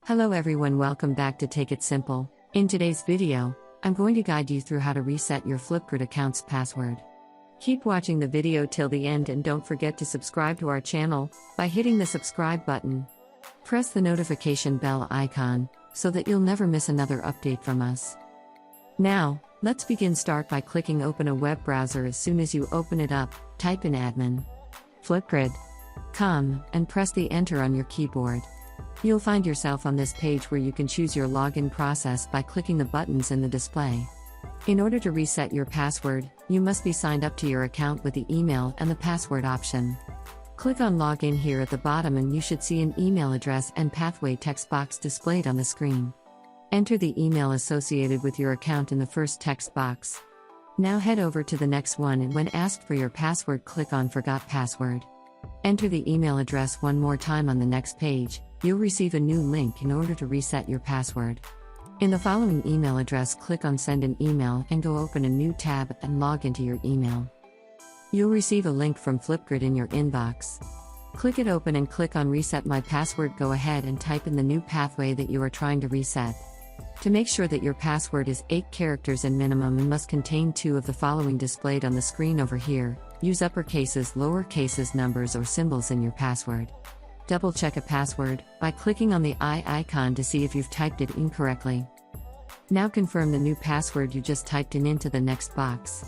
Hello everyone, welcome back to Take It Simple. In today's video, I'm going to guide you through how to reset your Flipgrid account's password. Keep watching the video till the end and don't forget to subscribe to our channel by hitting the subscribe button. Press the notification bell icon so that you'll never miss another update from us. Now, let's begin. Start by clicking open a web browser. As soon as you open it up, type in admin Flipgrid.com and press the enter on your keyboard. You'll find yourself on this page where you can choose your login process by clicking the buttons in the display. In order to reset your password, you must be signed up to your account with the email and the password option. Click on Login here at the bottom and you should see an email address and pathway text box displayed on the screen. Enter the email associated with your account in the first text box. Now head over to the next one and when asked for your password, click on Forgot Password. Enter the email address one more time on the next page. You'll receive a new link in order to reset your password. In the following email address, click on Send an Email and go open a new tab and log into your email. You'll receive a link from Flipgrid in your inbox. Click it open and click on Reset My Password. Go ahead and type in the new pathway that you are trying to reset. To make sure that your password is 8 characters and minimum and must contain 2 of the following displayed on the screen over here, use uppercases, lowercases, numbers or symbols in your password. Double check a password by clicking on the eye icon to see if you've typed it incorrectly. Now confirm the new password you just typed in into the next box.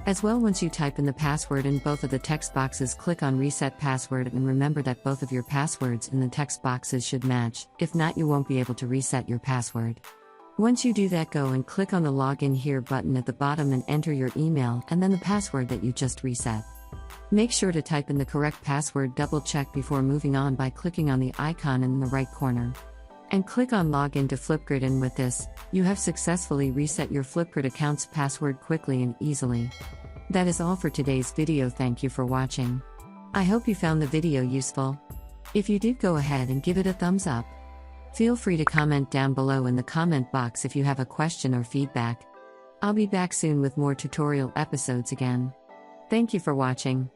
As well, once you type in the password in both of the text boxes, click on Reset Password and remember that both of your passwords in the text boxes should match. If not, you won't be able to reset your password. Once you do that, go and click on the Login Here button at the bottom and enter your email and then the password that you just reset. Make sure to type in the correct password. Double check before moving on by clicking on the icon in the right corner. And click on Login to Flipgrid, and with this, you have successfully reset your Flipgrid account's password quickly and easily. That is all for today's video. Thank you for watching. I hope you found the video useful. If you did, go ahead and give it a thumbs up. Feel free to comment down below in the comment box if you have a question or feedback. I'll be back soon with more tutorial episodes again. Thank you for watching.